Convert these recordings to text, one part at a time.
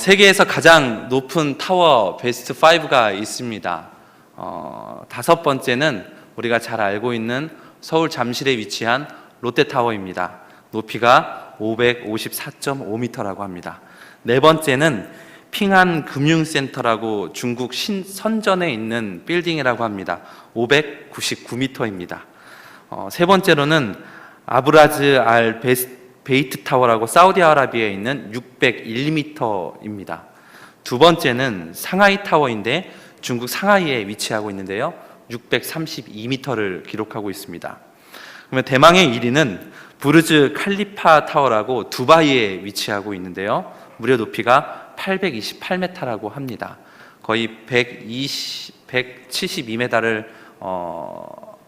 세계에서 가장 높은 타워 베스트 5가 있습니다. 다섯 번째는 우리가 잘 알고 있는 서울 잠실에 위치한 롯데타워입니다. 높이가 554.5m라고 합니다. 네 번째는 핑안 금융센터라고 중국 선전에 있는 빌딩이라고 합니다. 599m입니다. 세 번째로는 아브라즈 알 베이트 타워라고 사우디아라비아에 있는 601m입니다. 두 번째는 상하이 타워인데 중국 상하이에 위치하고 있는데요. 632m를 기록하고 있습니다. 그러면 대망의 1위는 부르즈 칼리파 타워라고 두바이에 위치하고 있는데요. 무려 높이가 828m라고 합니다. 거의 172m를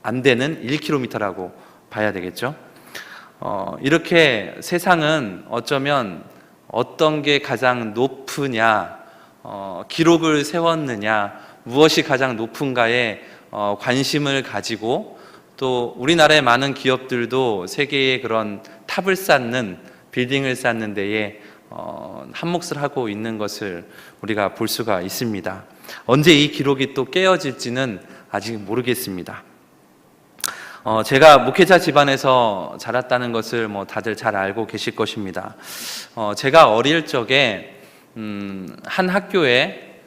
안 되는 1km라고 봐야 되겠죠. 이렇게 세상은 어쩌면 어떤 게 가장 높으냐, 기록을 세웠느냐, 무엇이 가장 높은가에 관심을 가지고 또 우리나라의 많은 기업들도 세계의 그런 탑을 쌓는, 빌딩을 쌓는 데에 한몫을 하고 있는 것을 우리가 볼 수가 있습니다. 언제 이 기록이 또 깨어질지는 아직 모르겠습니다. 제가 목회자 집안에서 자랐다는 것을 다들 잘 알고 계실 것입니다. 제가 어릴 적에 한 학교에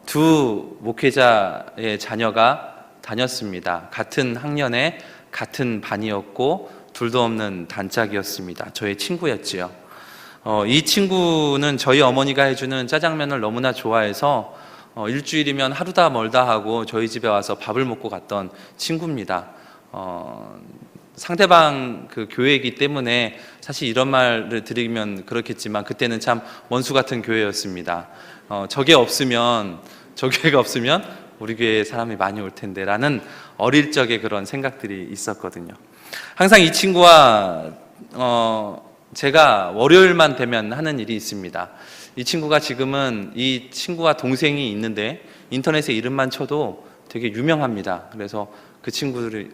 두 목회자의 자녀가 다녔습니다. 같은 학년에 같은 반이었고 둘도 없는 단짝이었습니다. 저의 친구였지요. 이 친구는 저희 어머니가 해주는 짜장면을 너무나 좋아해서 일주일이면 하루다 멀다 하고 저희 집에 와서 밥을 먹고 갔던 친구입니다. 상대방 그 교회이기 때문에 사실 이런 말을 드리면 그렇겠지만 그때는 참 원수 같은 교회였습니다. 저 교회가 없으면 우리 교회에 사람이 많이 올 텐데 라는 어릴 적에 그런 생각들이 있었거든요. 항상 이 친구와 제가 월요일만 되면 하는 일이 있습니다. 이 친구가 지금은 이 친구와 동생이 있는데 인터넷에 이름만 쳐도 되게 유명합니다. 그래서 그 친구들의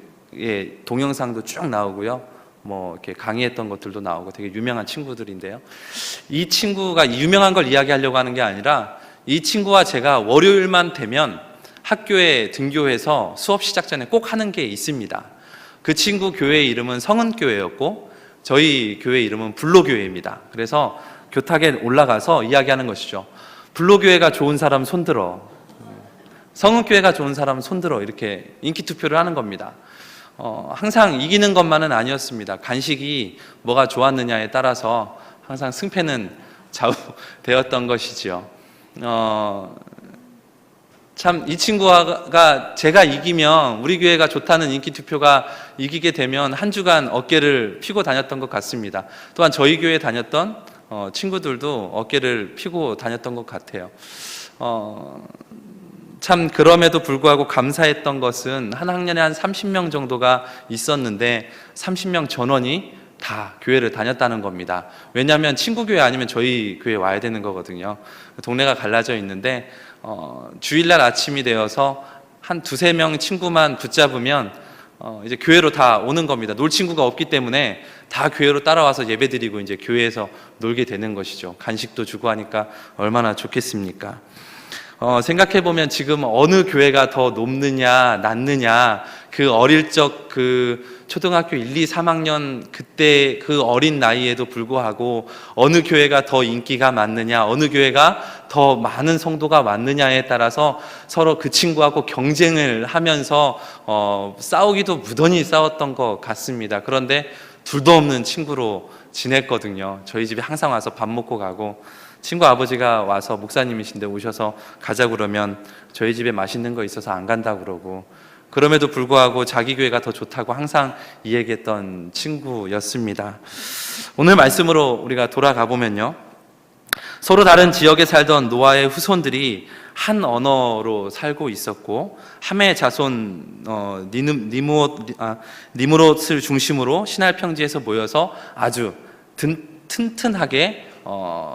동영상도 쭉 나오고요. 이렇게 강의했던 것들도 나오고 되게 유명한 친구들인데요. 이 친구가 유명한 걸 이야기하려고 하는 게 아니라 이 친구와 제가 월요일만 되면 학교에 등교해서 수업 시작 전에 꼭 하는 게 있습니다. 그 친구 교회 이름은 성은교회였고 저희 교회 이름은 불로교회입니다. 그래서 교탁에 올라가서 이야기하는 것이죠. 불로교회가 좋은 사람 손들어, 성은교회가 좋은 사람 손들어, 이렇게 인기투표를 하는 겁니다. 항상 이기는 것만은 아니었습니다. 간식이 뭐가 좋았느냐에 따라서 항상 승패는 좌우되었던 것이지요. 참 이 친구가 제가 이기면 우리 교회가 좋다는 인기투표가 이기게 되면 한 주간 어깨를 펴고 다녔던 것 같습니다. 또한 저희 교회에 다녔던 친구들도 어깨를 펴고 다녔던 것 같아요. 참 그럼에도 불구하고 감사했던 것은 한 학년에 한 30명 정도가 있었는데 30명 전원이 다 교회를 다녔다는 겁니다. 왜냐하면 친구 교회 아니면 저희 교회 와야 되는 거거든요. 동네가 갈라져 있는데 주일날 아침이 되어서 한 두세 명 친구만 붙잡으면 이제 교회로 다 오는 겁니다. 놀 친구가 없기 때문에 다 교회로 따라와서 예배드리고 이제 교회에서 놀게 되는 것이죠. 간식도 주고 하니까 얼마나 좋겠습니까? 생각해보면 지금 어느 교회가 더 높느냐 낮느냐, 그 어릴 적 그 초등학교 1, 2, 3학년 그때 그 어린 나이에도 불구하고 어느 교회가 더 인기가 많느냐, 어느 교회가 더 많은 성도가 많느냐에 따라서 서로 그 친구하고 경쟁을 하면서 싸우기도 무던히 싸웠던 것 같습니다. 그런데 둘도 없는 친구로 지냈거든요. 저희 집에 항상 와서 밥 먹고 가고, 친구 아버지가 와서 목사님이신데 오셔서 가자 그러면 저희 집에 맛있는 거 있어서 안 간다 그러고, 그럼에도 불구하고 자기 교회가 더 좋다고 항상 이야기했던 친구였습니다. 오늘 말씀으로 우리가 돌아가 보면요, 서로 다른 지역에 살던 노아의 후손들이 한 언어로 살고 있었고, 함의 자손 니므롯을 중심으로 시날 평지에서 모여서 아주 튼튼하게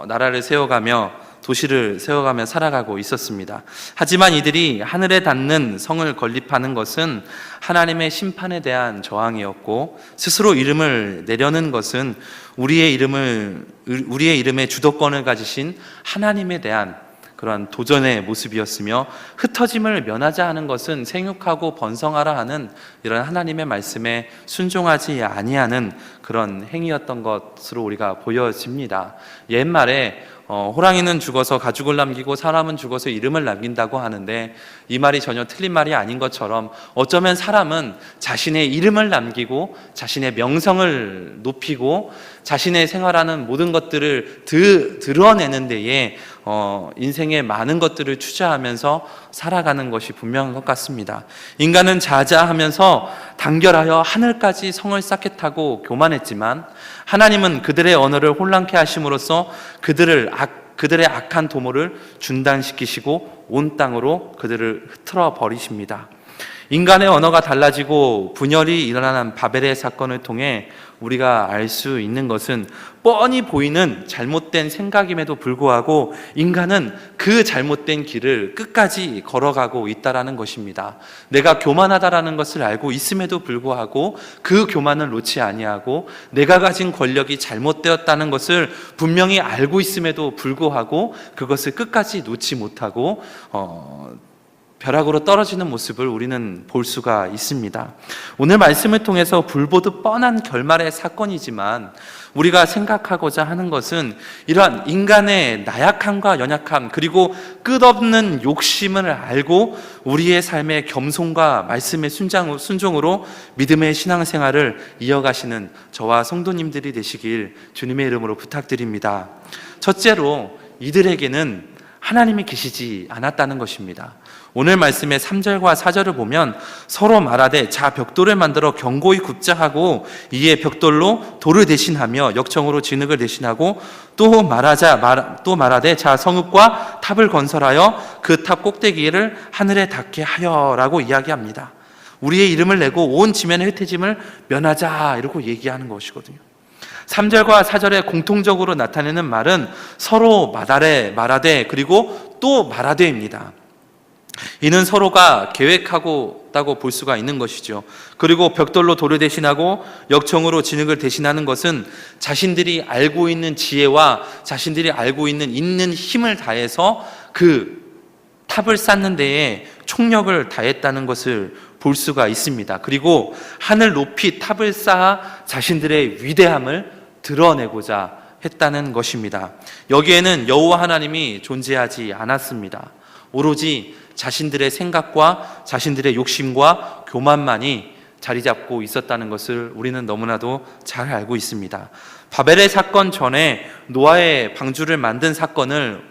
나라를 세워가며 도시를 세워가며 살아가고 있었습니다. 하지만 이들이 하늘에 닿는 성을 건립하는 것은 하나님의 심판에 대한 저항이었고, 스스로 이름을 내려는 것은 우리의 이름의 주도권을 가지신 하나님에 대한 그러한 도전의 모습이었으며, 흩어짐을 면하자 하는 것은 생육하고 번성하라 하는 이런 하나님의 말씀에 순종하지 아니하는 그런 행위였던 것으로 우리가 보여집니다. 옛말에 호랑이는 죽어서 가죽을 남기고 사람은 죽어서 이름을 남긴다고 하는데, 이 말이 전혀 틀린 말이 아닌 것처럼 어쩌면 사람은 자신의 이름을 남기고 자신의 명성을 높이고 자신의 생활하는 모든 것들을 드러내는 데에 인생의 많은 것들을 투자하면서 살아가는 것이 분명한 것 같습니다. 인간은 자자하면서 단결하여 하늘까지 성을 쌓겠다고 교만했지만, 하나님은 그들의 언어를 혼란케 하심으로써 그들의 악한 도모를 중단시키시고 온 땅으로 그들을 흩어져 버리십니다. 인간의 언어가 달라지고 분열이 일어나는 바벨의 사건을 통해 우리가 알 수 있는 것은 뻔히 보이는 잘못된 생각임에도 불구하고 인간은 그 잘못된 길을 끝까지 걸어가고 있다라는 것입니다. 내가 교만하다라는 것을 알고 있음에도 불구하고 그 교만을 놓지 아니하고, 내가 가진 권력이 잘못되었다는 것을 분명히 알고 있음에도 불구하고 그것을 끝까지 놓지 못하고 벼락으로 떨어지는 모습을 우리는 볼 수가 있습니다. 오늘 말씀을 통해서 불보듯 뻔한 결말의 사건이지만, 우리가 생각하고자 하는 것은 이러한 인간의 나약함과 연약함, 그리고 끝없는 욕심을 알고 우리의 삶의 겸손과 말씀의 순종으로 믿음의 신앙생활을 이어가시는 저와 성도님들이 되시길 주님의 이름으로 부탁드립니다. 첫째로, 이들에게는 하나님이 계시지 않았다는 것입니다. 오늘 말씀의 3절과 4절을 보면 서로 말하되 자 벽돌을 만들어 견고히 굽자 하고, 이에 벽돌로 돌을 대신하며 역청으로 진흙을 대신하고, 또 말하되 자 성읍과 탑을 건설하여 그 탑 꼭대기를 하늘에 닿게 하여라고 이야기합니다. 우리의 이름을 내고 온 지면의 흩어짐을 면하자, 이러고 얘기하는 것이거든요. 3절과 4절에 공통적으로 나타내는 말은 서로 말하되 그리고 또 말하되입니다. 이는 서로가 계획하고 있다고 볼 수가 있는 것이죠. 그리고 벽돌로 돌을 대신하고 역청으로 진흙을 대신하는 것은 자신들이 알고 있는 지혜와 자신들이 알고 있는 힘을 다해서 그 탑을 쌓는 데에 총력을 다했다는 것을 볼 수가 있습니다. 그리고 하늘 높이 탑을 쌓아 자신들의 위대함을 드러내고자 했다는 것입니다. 여기에는 여호와 하나님이 존재하지 않았습니다. 오로지 자신들의 생각과 자신들의 욕심과 교만만이 자리 잡고 있었다는 것을 우리는 너무나도 잘 알고 있습니다. 바벨의 사건 전에 노아의 방주를 만든 사건을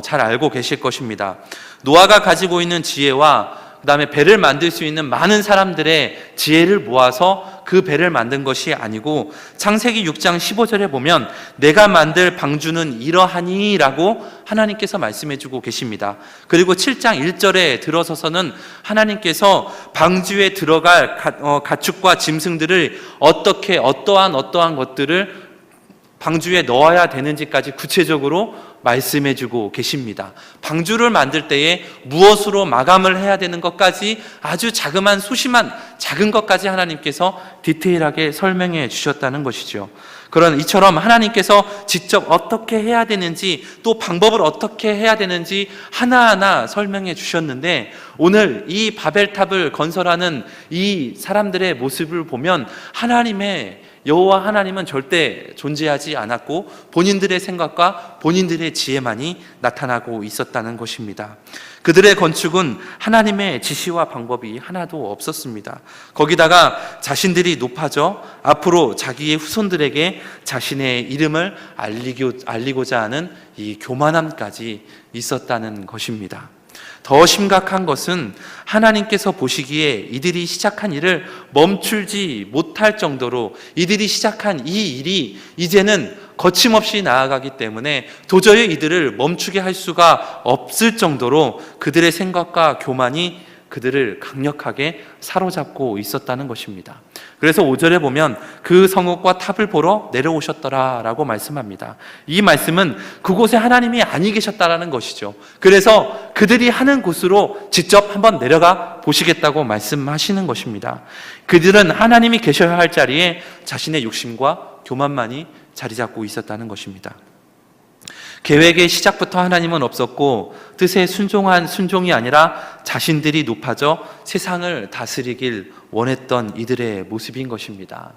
잘 알고 계실 것입니다. 노아가 가지고 있는 지혜와 그 다음에 배를 만들 수 있는 많은 사람들의 지혜를 모아서 그 배를 만든 것이 아니고, 창세기 6장 15절에 보면 내가 만들 방주는 이러하니 라고 하나님께서 말씀해주고 계십니다. 그리고 7장 1절에 들어서서는 하나님께서 방주에 들어갈 가축과 짐승들을 어떠한 것들을 방주에 넣어야 되는지까지 구체적으로 말씀해주고 계십니다. 방주를 만들 때에 무엇으로 마감을 해야 되는 것까지 아주 자그마한 소심한 작은 것까지 하나님께서 디테일하게 설명해 주셨다는 것이죠. 그런 이처럼 하나님께서 직접 어떻게 해야 되는지, 또 방법을 어떻게 해야 되는지 하나하나 설명해 주셨는데, 오늘 이 바벨탑을 건설하는 이 사람들의 모습을 보면 여호와 하나님은 절대 존재하지 않았고 본인들의 생각과 본인들의 지혜만이 나타나고 있었다는 것입니다. 그들의 건축은 하나님의 지시와 방법이 하나도 없었습니다. 거기다가 자신들이 높아져 앞으로 자기의 후손들에게 자신의 이름을 알리고자 하는 이 교만함까지 있었다는 것입니다. 더 심각한 것은 하나님께서 보시기에 이들이 시작한 일을 멈추지 못할 정도로, 이들이 시작한 이 일이 이제는 거침없이 나아가기 때문에 도저히 이들을 멈추게 할 수가 없을 정도로 그들의 생각과 교만이 그들을 강력하게 사로잡고 있었다는 것입니다. 그래서 5절에 보면 그 성읍과 탑을 보러 내려오셨더라 라고 말씀합니다. 이 말씀은 그곳에 하나님이 아니 계셨다라는 것이죠. 그래서 그들이 하는 곳으로 직접 한번 내려가 보시겠다고 말씀하시는 것입니다. 그들은 하나님이 계셔야 할 자리에 자신의 욕심과 교만만이 자리 잡고 있었다는 것입니다. 계획의 시작부터 하나님은 없었고 뜻에 순종한 순종이 아니라 자신들이 높아져 세상을 다스리길 원했던 이들의 모습인 것입니다.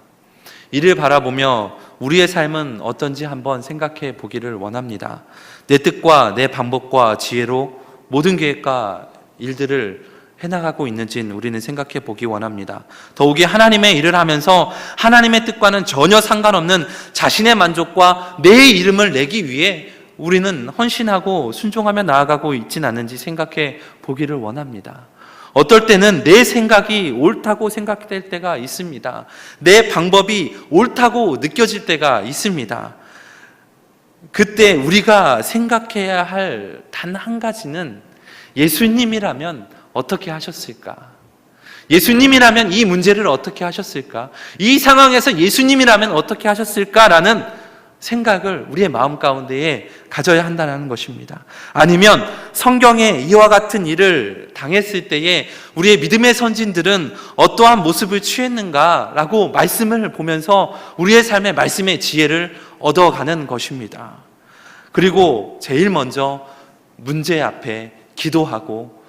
이를 바라보며 우리의 삶은 어떤지 한번 생각해 보기를 원합니다. 내 뜻과 내 방법과 지혜로 모든 계획과 일들을 해나가고 있는지는 우리는 생각해 보기 원합니다. 더욱이 하나님의 일을 하면서 하나님의 뜻과는 전혀 상관없는 자신의 만족과 내 이름을 내기 위해 우리는 헌신하고 순종하며 나아가고 있지는 않은지 생각해 보기를 원합니다. 어떨 때는 내 생각이 옳다고 생각될 때가 있습니다. 내 방법이 옳다고 느껴질 때가 있습니다. 그때 우리가 생각해야 할 단 한 가지는 예수님이라면 어떻게 하셨을까? 예수님이라면 이 문제를 어떻게 하셨을까? 이 상황에서 예수님이라면 어떻게 하셨을까라는 생각을 우리의 마음 가운데에 가져야 한다는 것입니다. 아니면 성경에 이와 같은 일을 당했을 때에 우리의 믿음의 선진들은 어떠한 모습을 취했는가라고 말씀을 보면서 우리의 삶의 말씀의 지혜를 얻어가는 것입니다. 그리고 제일 먼저 문제 앞에 기도하고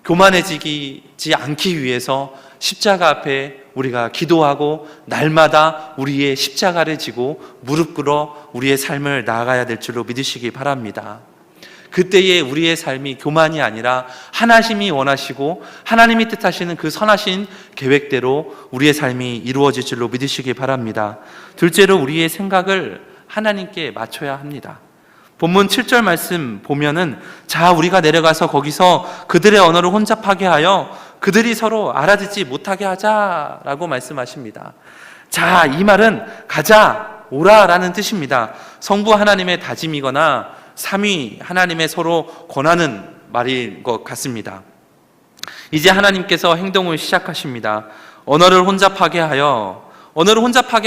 교만해지지 않기 위해서 십자가 앞에 우리가 기도하고 날마다 우리의 십자가를 지고 무릎 꿇어 우리의 삶을 나아가야 될 줄로 믿으시기 바랍니다. 그때에 우리의 삶이 교만이 아니라 하나님이 원하시고 하나님이 뜻하시는 그 선하신 계획대로 우리의 삶이 이루어질 줄로 믿으시기 바랍니다. 둘째로 우리의 생각을 하나님께 맞춰야 합니다. 본문 7절 말씀 보면은 자 우리가 내려가서 거기서 그들의 언어를 혼잡하게 하여 그들이 서로 알아듣지 못하게 하자라고 말씀하십니다. 자, 이 말은 가자, 오라라는 뜻입니다. 성부 하나님의 다짐이거나 삼위 하나님의 서로 권하는 말인 것 같습니다. 이제 하나님께서 행동을 시작하십니다. 언어를 혼잡하게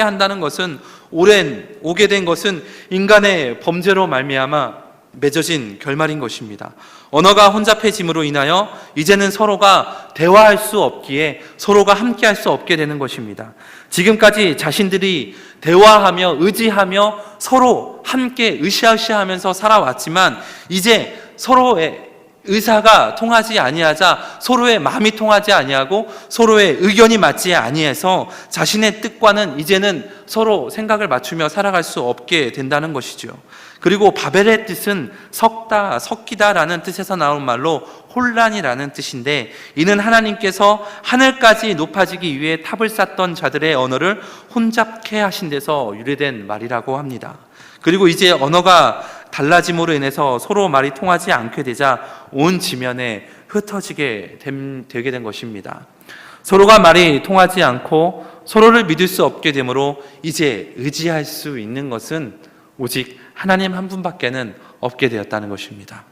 한다는 것은 오게 된 것은 인간의 범죄로 말미암아 맺어진 결말인 것입니다. 언어가 혼잡해짐으로 인하여 이제는 서로가 대화할 수 없기에 서로가 함께할 수 없게 되는 것입니다. 지금까지 자신들이 대화하며 의지하며 서로 함께 으쌰으쌰하면서 살아왔지만 이제 서로의 의사가 통하지 아니하자 서로의 마음이 통하지 아니하고 서로의 의견이 맞지 아니해서 자신의 뜻과는 이제는 서로 생각을 맞추며 살아갈 수 없게 된다는 것이죠. 그리고 바벨의 뜻은 섞다, 섞이다라는 뜻에서 나온 말로 혼란이라는 뜻인데 이는 하나님께서 하늘까지 높아지기 위해 탑을 쌓던 자들의 언어를 혼잡케 하신 데서 유래된 말이라고 합니다. 그리고 이제 언어가 달라짐으로 인해서 서로 말이 통하지 않게 되자 온 지면에 흩어지게 되게 된 것입니다. 서로가 말이 통하지 않고 서로를 믿을 수 없게 되므로 이제 의지할 수 있는 것은 오직 하나님 한 분밖에는 없게 되었다는 것입니다.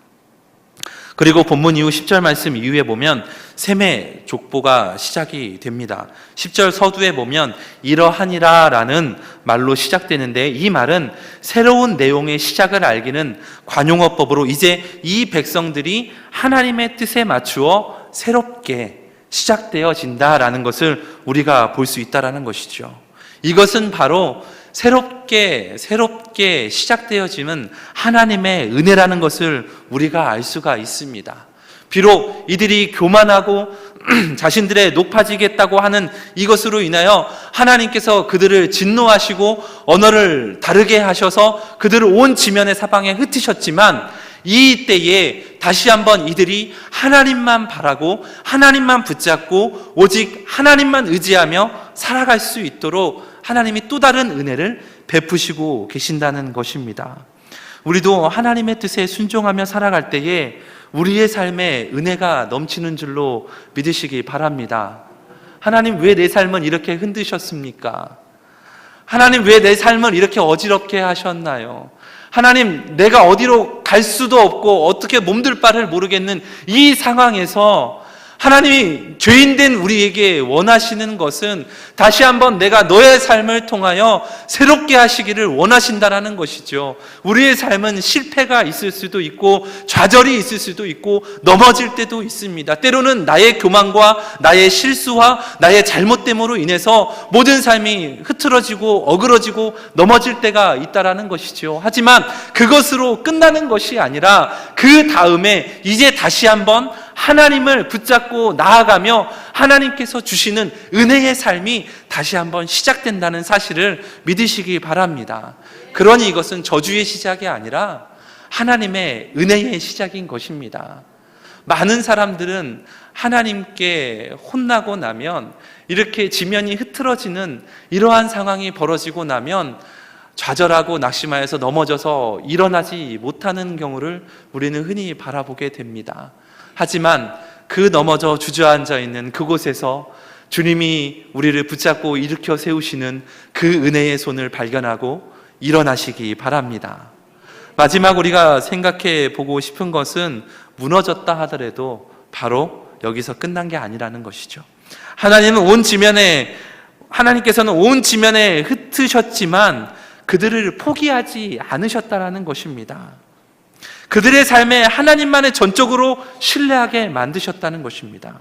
그리고 본문 이후 10절 말씀 이후에 보면 셈의 족보가 시작이 됩니다. 10절 서두에 보면 이러하니라 라는 말로 시작되는데 이 말은 새로운 내용의 시작을 알기는 관용어법으로 이제 이 백성들이 하나님의 뜻에 맞추어 새롭게 시작되어진다라는 것을 우리가 볼 수 있다라는 것이죠. 이것은 바로 새롭게 시작되어지는 하나님의 은혜라는 것을 우리가 알 수가 있습니다. 비록 이들이 교만하고 자신들의 높아지겠다고 하는 이것으로 인하여 하나님께서 그들을 진노하시고 언어를 다르게 하셔서 그들을 온 지면의 사방에 흩으셨지만 이 때에 다시 한번 이들이 하나님만 바라고 하나님만 붙잡고 오직 하나님만 의지하며 살아갈 수 있도록 하나님이 또 다른 은혜를 베푸시고 계신다는 것입니다. 우리도 하나님의 뜻에 순종하며 살아갈 때에 우리의 삶에 은혜가 넘치는 줄로 믿으시기 바랍니다. 하나님 왜 내 삶은 이렇게 흔드셨습니까? 하나님 왜 내 삶을 이렇게 어지럽게 하셨나요? 하나님 내가 어디로 갈 수도 없고 어떻게 몸둘 바를 모르겠는 이 상황에서 하나님이 죄인된 우리에게 원하시는 것은 다시 한번 내가 너의 삶을 통하여 새롭게 하시기를 원하신다라는 것이죠. 우리의 삶은 실패가 있을 수도 있고 좌절이 있을 수도 있고 넘어질 때도 있습니다. 때로는 나의 교만과 나의 실수와 나의 잘못됨으로 인해서 모든 삶이 흐트러지고 어그러지고 넘어질 때가 있다라는 것이죠. 하지만 그것으로 끝나는 것이 아니라 그 다음에 이제 다시 한번 하나님을 붙잡고 나아가며 하나님께서 주시는 은혜의 삶이 다시 한번 시작된다는 사실을 믿으시기 바랍니다. 그러니 이것은 저주의 시작이 아니라 하나님의 은혜의 시작인 것입니다. 많은 사람들은 하나님께 혼나고 나면 이렇게 지면이 흐트러지는 이러한 상황이 벌어지고 나면 좌절하고 낙심하여서 넘어져서 일어나지 못하는 경우를 우리는 흔히 바라보게 됩니다. 하지만 그 넘어져 주저앉아 있는 그곳에서 주님이 우리를 붙잡고 일으켜 세우시는 그 은혜의 손을 발견하고 일어나시기 바랍니다. 마지막 우리가 생각해 보고 싶은 것은 무너졌다 하더라도 바로 여기서 끝난 게 아니라는 것이죠. 하나님께서는 온 지면에 흩으셨지만 그들을 포기하지 않으셨다라는 것입니다. 그들의 삶에 하나님만을 전적으로 신뢰하게 만드셨다는 것입니다.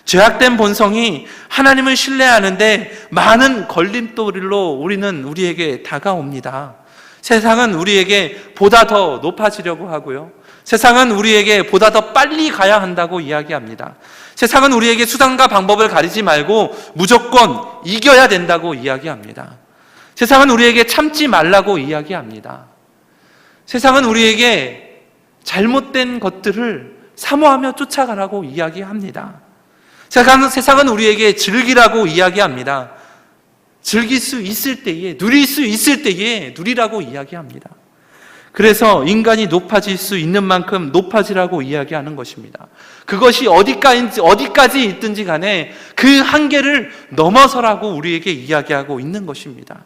죄악된 본성이 하나님을 신뢰하는데 많은 걸림돌로 우리에게 다가옵니다. 세상은 우리에게 보다 더 높아지려고 하고요. 세상은 우리에게 보다 더 빨리 가야 한다고 이야기합니다. 세상은 우리에게 수단과 방법을 가리지 말고 무조건 이겨야 된다고 이야기합니다. 세상은 우리에게 참지 말라고 이야기합니다. 세상은 우리에게 잘못된 것들을 사모하며 쫓아가라고 이야기합니다. 세상은 우리에게 즐기라고 이야기합니다. 즐길 수 있을 때에, 누릴 수 있을 때에 누리라고 이야기합니다. 그래서 인간이 높아질 수 있는 만큼 높아지라고 이야기하는 것입니다. 그것이 어디까지 있든지 간에 그 한계를 넘어서라고 우리에게 이야기하고 있는 것입니다.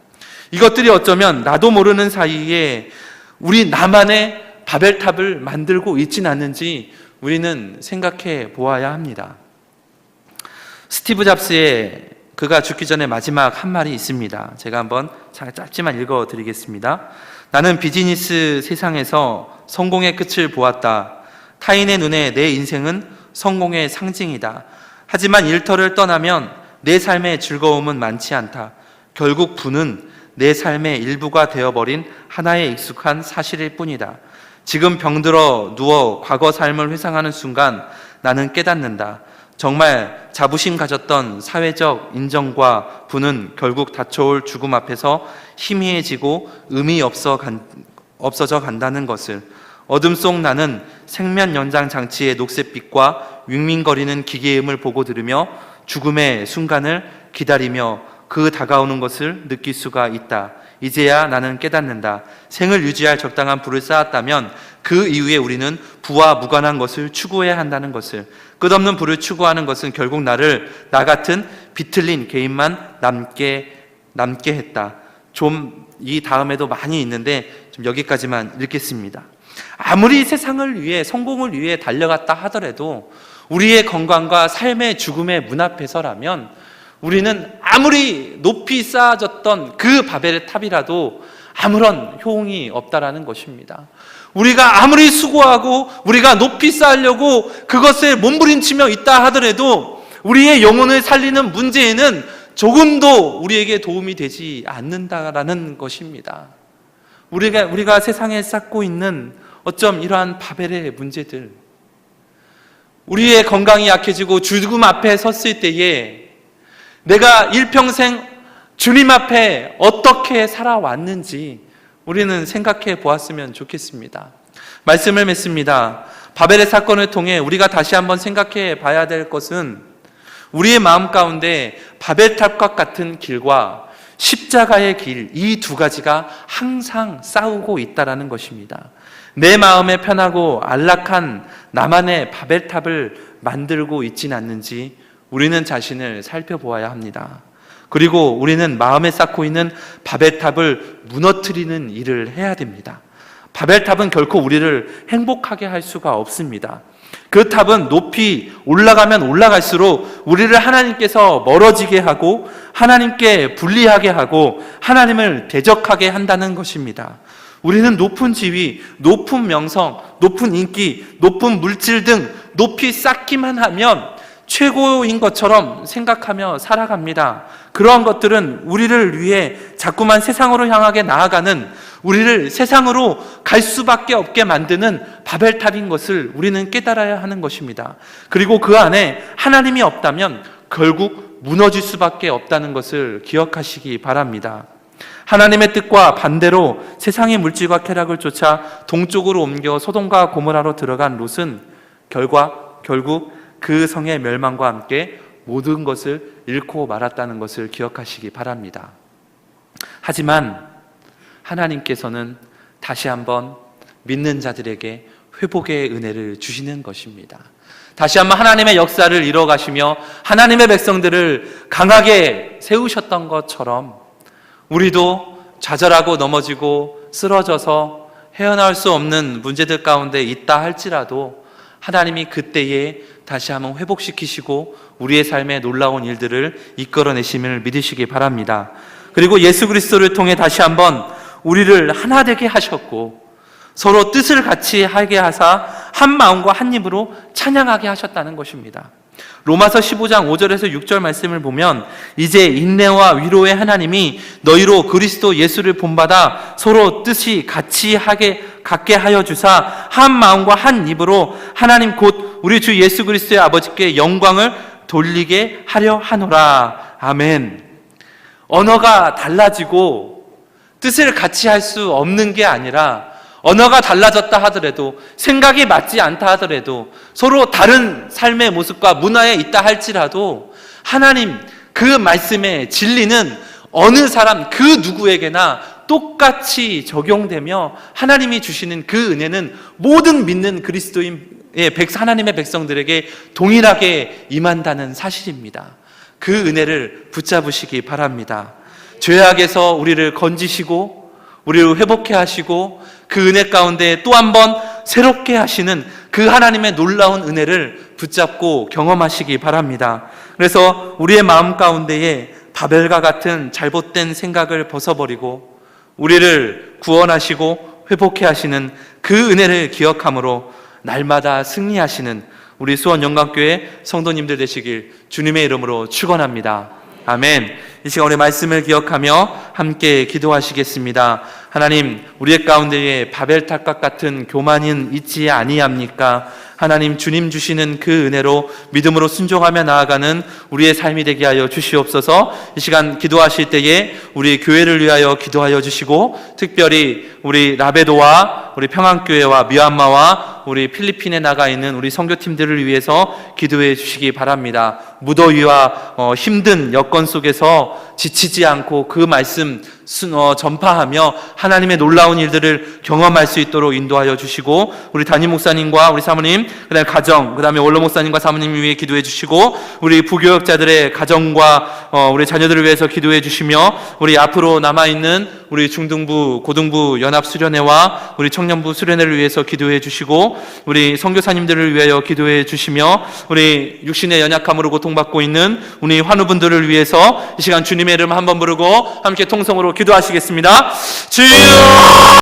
이것들이 어쩌면 나도 모르는 사이에 우리 나만의 바벨탑을 만들고 있진 않는지 우리는 생각해 보아야 합니다. 스티브 잡스의 그가 죽기 전에 마지막 한 말이 있습니다. 제가 한번 짧지만 읽어드리겠습니다. 나는 비즈니스 세상에서 성공의 끝을 보았다. 타인의 눈에 내 인생은 성공의 상징이다. 하지만 일터를 떠나면 내 삶의 즐거움은 많지 않다. 결국 부는 내 삶의 일부가 되어버린 하나의 익숙한 사실일 뿐이다. 지금 병들어 누워 과거 삶을 회상하는 순간 나는 깨닫는다. 정말 자부심 가졌던 사회적 인정과 부는 결국 닥쳐올 죽음 앞에서 희미해지고 의미 없어져 간다는 것을. 어둠 속 나는 생면 연장 장치의 녹색빛과 윙윙거리는 기계의 음을 보고 들으며 죽음의 순간을 기다리며 그 다가오는 것을 느낄 수가 있다. 이제야 나는 깨닫는다. 생을 유지할 적당한 부를 쌓았다면 그 이후에 우리는 부와 무관한 것을 추구해야 한다는 것을. 끝없는 부를 추구하는 것은 결국 나 같은 비틀린 개인만 남게 했다. 좀 이 다음에도 많이 있는데 좀 여기까지만 읽겠습니다. 아무리 세상을 위해, 성공을 위해 달려갔다 하더라도 우리의 건강과 삶의 죽음의 문 앞에서라면 우리는 아무리 높이 쌓아졌던 그 바벨의 탑이라도 아무런 효용이 없다라는 것입니다. 우리가 아무리 수고하고 우리가 높이 쌓으려고 그것을 몸부림치며 있다 하더라도 우리의 영혼을 살리는 문제에는 조금도 우리에게 도움이 되지 않는다라는 것입니다. 우리가 세상에 쌓고 있는 어쩜 이러한 바벨의 문제들, 우리의 건강이 약해지고 죽음 앞에 섰을 때에 내가 일평생 주님 앞에 어떻게 살아왔는지 우리는 생각해 보았으면 좋겠습니다. 말씀을 맺습니다. 바벨의 사건을 통해 우리가 다시 한번 생각해 봐야 될 것은 우리의 마음 가운데 바벨탑과 같은 길과 십자가의 길, 이 두 가지가 항상 싸우고 있다는 것입니다. 내 마음에 편하고 안락한 나만의 바벨탑을 만들고 있진 않는지 우리는 자신을 살펴보아야 합니다. 그리고 우리는 마음에 쌓고 있는 바벨탑을 무너뜨리는 일을 해야 됩니다. 바벨탑은 결코 우리를 행복하게 할 수가 없습니다. 그 탑은 높이 올라가면 올라갈수록 우리를 하나님께서 멀어지게 하고 하나님께 불리하게 하고 하나님을 대적하게 한다는 것입니다. 우리는 높은 지위, 높은 명성, 높은 인기, 높은 물질 등 높이 쌓기만 하면 최고인 것처럼 생각하며 살아갑니다. 그러한 것들은 우리를 위해 자꾸만 세상으로 향하게 나아가는, 우리를 세상으로 갈 수밖에 없게 만드는 바벨탑인 것을 우리는 깨달아야 하는 것입니다. 그리고 그 안에 하나님이 없다면 결국 무너질 수밖에 없다는 것을 기억하시기 바랍니다. 하나님의 뜻과 반대로 세상의 물질과 쾌락을 쫓아 동쪽으로 옮겨 소돔과 고모라로 들어간 롯은 결국 그 성의 멸망과 함께 모든 것을 잃고 말았다는 것을 기억하시기 바랍니다. 하지만 하나님께서는 다시 한번 믿는 자들에게 회복의 은혜를 주시는 것입니다. 다시 한번 하나님의 역사를 이뤄가시며 하나님의 백성들을 강하게 세우셨던 것처럼 우리도 좌절하고 넘어지고 쓰러져서 헤어나올 수 없는 문제들 가운데 있다 할지라도 하나님이 그때에 다시 한번 회복시키시고 우리의 삶에 놀라운 일들을 이끌어내심을 믿으시기 바랍니다. 그리고 예수 그리스도를 통해 다시 한번 우리를 하나 되게 하셨고 서로 뜻을 같이 하게 하사 한 마음과 한 입으로 찬양하게 하셨다는 것입니다. 로마서 15장 5절에서 6절 말씀을 보면 이제 인내와 위로의 하나님이 너희로 그리스도 예수를 본받아 서로 뜻이 같이 갖게 하여 주사 한 마음과 한 입으로 하나님 곧 우리 주 예수 그리스도의 아버지께 영광을 돌리게 하려 하노라. 아멘. 언어가 달라지고 뜻을 같이 할 수 없는 게 아니라 언어가 달라졌다 하더라도 생각이 맞지 않다 하더라도 서로 다른 삶의 모습과 문화에 있다 할지라도 하나님 그 말씀의 진리는 어느 사람 그 누구에게나 똑같이 적용되며 하나님이 주시는 그 은혜는 모든 믿는 하나님의 백성들에게 동일하게 임한다는 사실입니다. 그 은혜를 붙잡으시기 바랍니다. 죄악에서 우리를 건지시고 우리를 회복해 하시고 그 은혜 가운데 또 한 번 새롭게 하시는 그 하나님의 놀라운 은혜를 붙잡고 경험하시기 바랍니다. 그래서 우리의 마음 가운데에 바벨과 같은 잘못된 생각을 벗어버리고 우리를 구원하시고 회복해 하시는 그 은혜를 기억함으로 날마다 승리하시는 우리 수원 영광교회 성도님들 되시길 주님의 이름으로 축원합니다. 아멘. 이 시간 우리 말씀을 기억하며 함께 기도하시겠습니다. 하나님, 우리의 가운데에 바벨탑과 같은 교만은 있지 아니합니까? 하나님, 주님 주시는 그 은혜로 믿음으로 순종하며 나아가는 우리의 삶이 되게 하여 주시옵소서. 이 시간 기도하실 때에 우리 교회를 위하여 기도하여 주시고 특별히 우리 라베도와 우리 평안교회와 미얀마와 우리 필리핀에 나가 있는 우리 선교팀들을 위해서 기도해 주시기 바랍니다. 무더위와 힘든 여건 속에서 지치지 않고 그 말씀 전파하며 하나님의 놀라운 일들을 경험할 수 있도록 인도하여 주시고 우리 담임 목사님과 우리 사모님, 그다음에 가정, 그다음에 원로 목사님과 사모님 위해 기도해 주시고 우리 부교역자들의 가정과 우리 자녀들을 위해서 기도해 주시며 우리 앞으로 남아있는 우리 중등부, 고등부 연합수련회와 우리 청년부 수련회를 위해서 기도해 주시고 우리 선교사님들을 위하여 기도해 주시며 우리 육신의 연약함으로 고통받고 있는 우리 환우분들을 위해서 이 시간 주님의 이름 한번 부르고 함께 통성으로 기도하시겠습니다. 주여!